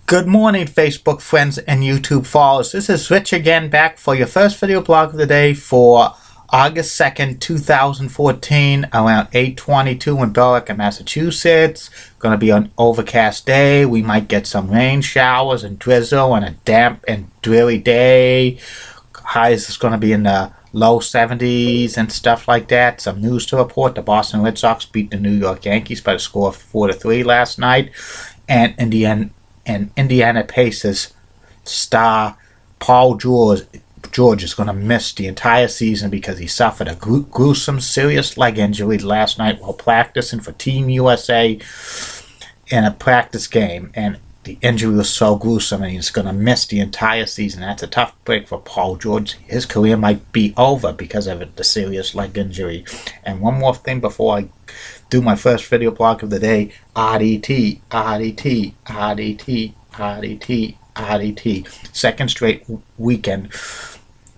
Good morning, Facebook friends and YouTube followers. This is Rich again, back for your first video blog of the day for August 2nd, 2014, around 8:22 in Berwick, Massachusetts. Going to be an overcast day. We might get some rain showers and drizzle and a damp and dreary day. Highs is going to be in the low 70s and stuff like that. Some news to report. The Boston Red Sox beat the New York Yankees by a score of 4-3 last night. And Indiana Pacers star Paul George is going to miss the entire season because he suffered a gruesome, serious leg injury last night while practicing for Team USA in a practice game. And the injury was so gruesome, and he's going to miss the entire season. That's a tough break for Paul George. His career might be over because of the serious leg injury. And one more thing before I do my first video blog of the day: RDT, RDT, RDT, RDT, RDT. Second straight weekend,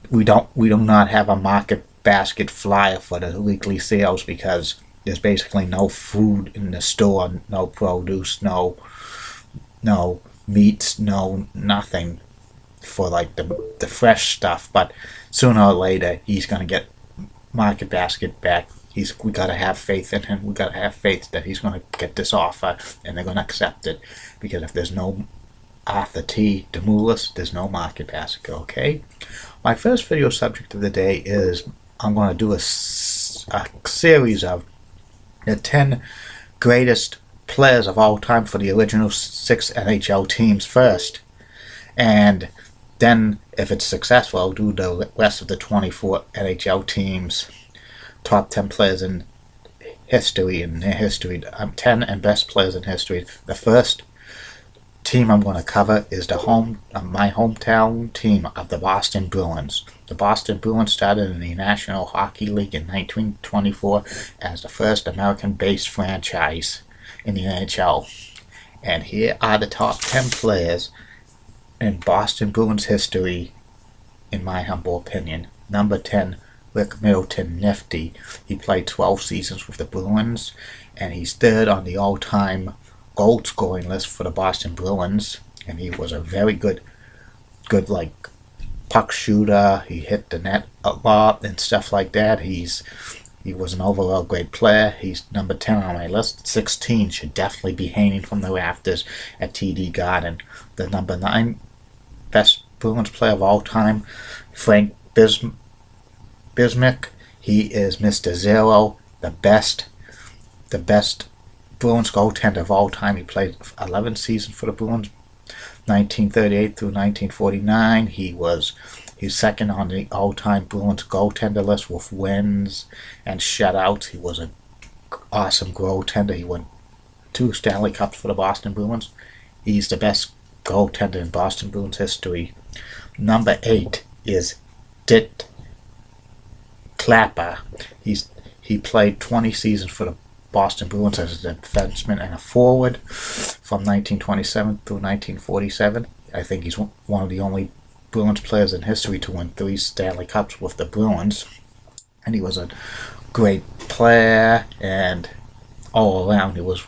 we do not have a market basket flyer for the weekly sales because there's basically no food in the store, no produce, no meats, no nothing for like the fresh stuff. But sooner or later he's gonna get market basket back. We gotta have faith in him. We gotta have faith that he's gonna get this offer and they're gonna accept it, because if there's no Arthur T. Demoulas, there's no market basket. Okay, my first video subject of the day is I'm going to do a series of the 10 greatest players of all time for the original 6 NHL teams first, and then if it's successful I'll do the rest of the 24 NHL teams, top 10 players in history, 10 and best players in history. The first team I'm going to cover is my hometown team of the Boston Bruins. The Boston Bruins started in the National Hockey League in 1924 as the first American-based franchise in the NHL. And here are the top 10 players in Boston Bruins history, in my humble opinion. Number 10, Rick Middleton, Nifty. He played 12 seasons with the Bruins, and he's third on the all-time goal scoring list for the Boston Bruins. And he was a very good like puck shooter. He hit the net a lot and stuff like that. He was an overall great player. He's number 10 on my list. 16 should definitely be hanging from the rafters at TD Garden. The number 9 best Bruins player of all time, Frank Bismarck. He is Mr. Zero, the best Bruins goaltender of all time. He played 11 seasons for the Bruins, 1938 through 1949. He's second on the all-time Bruins goaltender list with wins and shutouts. He was an awesome goaltender. He won 2 Stanley Cups for the Boston Bruins. He's the best goaltender in Boston Bruins history. Number 8 is Dit Clapper. He played 20 seasons for the Boston Bruins as a defenseman and a forward from 1927 through 1947. I think he's one of the only Bruins players in history to win 3 Stanley Cups with the Bruins. And he was a great player, and all around he was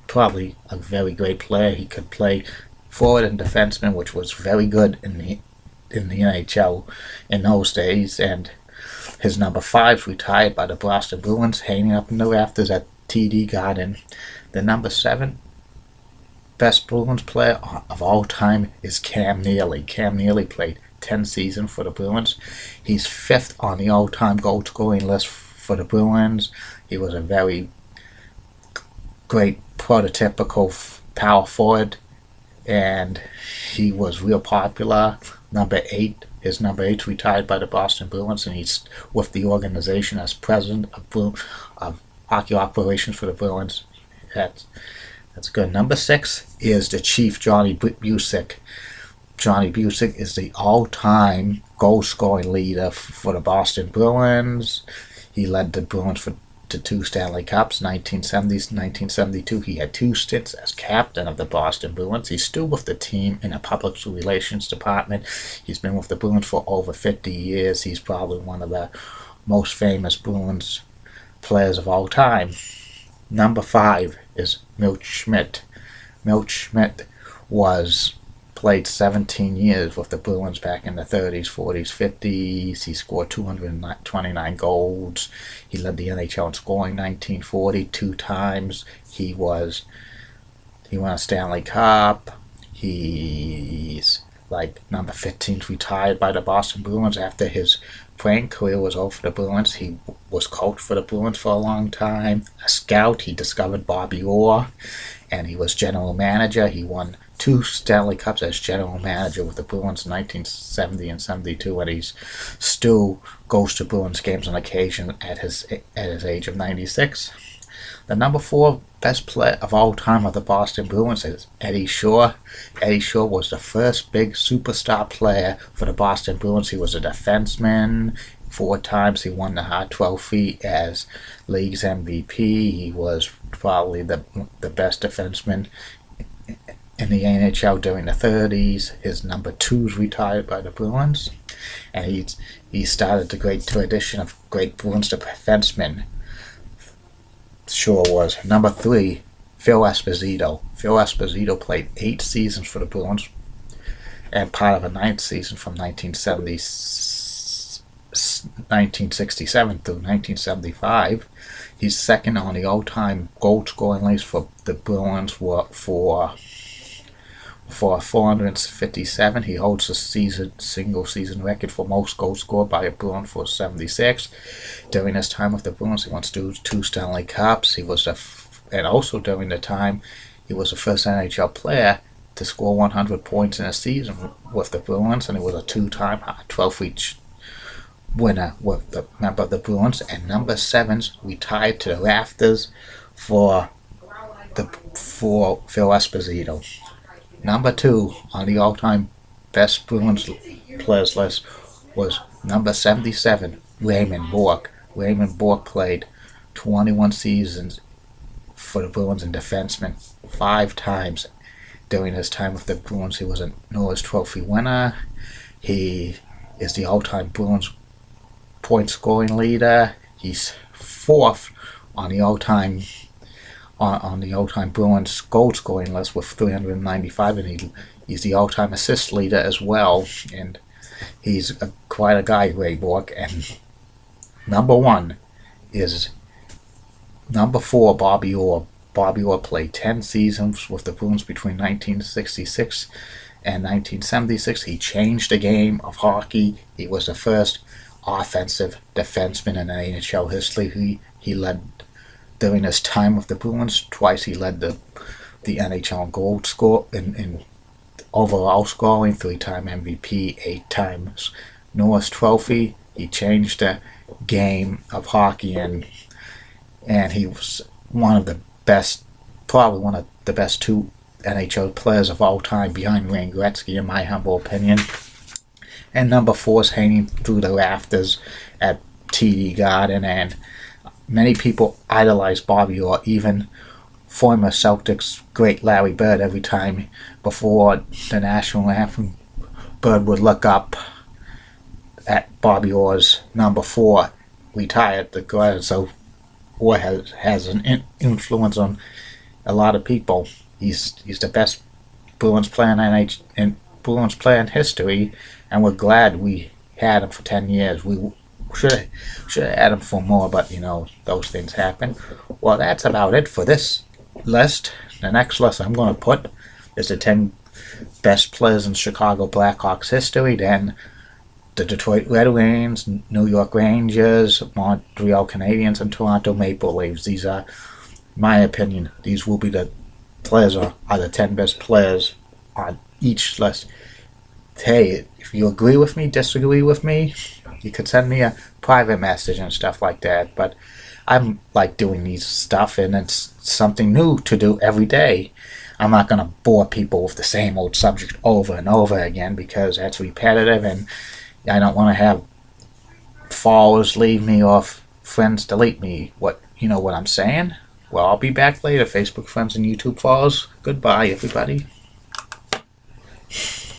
probably a very great player. He could play forward and defenseman, which was very good in the NHL in those days. And his number 5 retired by the Boston Bruins, hanging up in the rafters at TD Garden. The number 7 best Bruins player of all time is Cam Neely. Cam Neely played 10 seasons for the Bruins. He's 5th on the all-time goal scoring list for the Bruins. He was a very great prototypical power forward, and he was real popular. His number 8 retired by the Boston Bruins, and he's with the organization as president of hockey operations for the Bruins. That's good. Number 6 is the Chief, Johnny Bucyk. Johnny Bucyk is the all-time goal-scoring leader for the Boston Bruins. He led the Bruins to 2 Stanley Cups, 1970s and 1972. He had 2 stints as captain of the Boston Bruins. He's still with the team in the public relations department. He's been with the Bruins for over 50 years. He's probably one of the most famous Bruins players of all time. Number 5 is Milt Schmidt. Milt Schmidt was played 17 years with the Bruins back in the 30s, 40s, 50s. He scored 229 goals. He led the NHL in scoring 1940 2 times. He won a Stanley Cup. He's like number 15, retired by the Boston Bruins after his playing career was over for the Bruins. He was coach for the Bruins for a long time. A scout, he discovered Bobby Orr, and he was general manager. He won 2 Stanley Cups as general manager with the Bruins in 1970 and 72, and he still goes to Bruins games on occasion at his age of 96. The number 4 best player of all time of the Boston Bruins is Eddie Shore. Eddie Shore was the first big superstar player for the Boston Bruins. He was a defenseman. 4 times he won the Hart Trophy as league's MVP. He was probably the best defenseman in the NHL during the 30s. His number 2's retired by the Bruins, and he started the great tradition of great Bruins defensemen. Shore was. Number 3, Phil Esposito. Phil Esposito played 8 seasons for the Bruins and part of a 9th season from 1967 through 1975. He's second on the all-time goal-scoring list for the Bruins for 457. He holds the single-season record for most goals scored by a Bruin for 76. During his time with the Bruins, he won 2 Stanley Cups. He was and also during the time, he was the first NHL player to score 100 points in a season with the Bruins, and he was a 2-time Hart Trophy winner with the member of the Bruins. And number 7's retired to the rafters for Phil Esposito. Number 2 on the all-time best Bruins players list was number 77, Raymond Bourque. Raymond Bourque played 21 seasons for the Bruins and defenseman 5 times during his time with the Bruins. He was a Norris Trophy winner. He is the all-time Bruins point-scoring leader. He's 4th on the all-time Bruins goal-scoring list with 395, and he's the all-time assist leader as well. And he's quite a guy, Ray Bourque. And number 1 is number 4, Bobby Orr. Bobby Orr played 10 seasons with the Bruins between 1966 and 1976. He changed the game of hockey. He was the first offensive defenseman in NHL history. He led, during his time with the Bruins, twice he led the NHL in goal score in overall scoring, 3-time MVP, 8 times Norris Trophy. He changed the game of hockey, and he was one of the best, probably one of the best 2 NHL players of all time, behind Wayne Gretzky, in my humble opinion. And number 4 is hanging through the rafters at TD Garden, and many people idolize Bobby Orr, even former Celtics great Larry Bird. Every time before the national anthem, Bird would look up at Bobby Orr's number 4, retired the guard. So Orr has an influence on a lot of people. He's the best Bruins player in Bruins player in history, and we're glad we had him for 10 years. We should have had him for more, but those things happen. Well, that's about it for this list. The next list I'm going to put is the 10 best players in Chicago Blackhawks history. Then the Detroit Red Wings, New York Rangers, Montreal Canadiens, and Toronto Maple Leafs. These are, in my opinion, these will be the players are the 10 best players on each list. Hey, if you agree with me, disagree with me, you could send me a private message and stuff like that. But I'm like doing these stuff, and it's something new to do every day. I'm not going to bore people with the same old subject over and over again, because that's repetitive, and I don't want to have followers leave me or friends delete me. What I'm saying? Well, I'll be back later, Facebook friends and YouTube followers. Goodbye, everybody.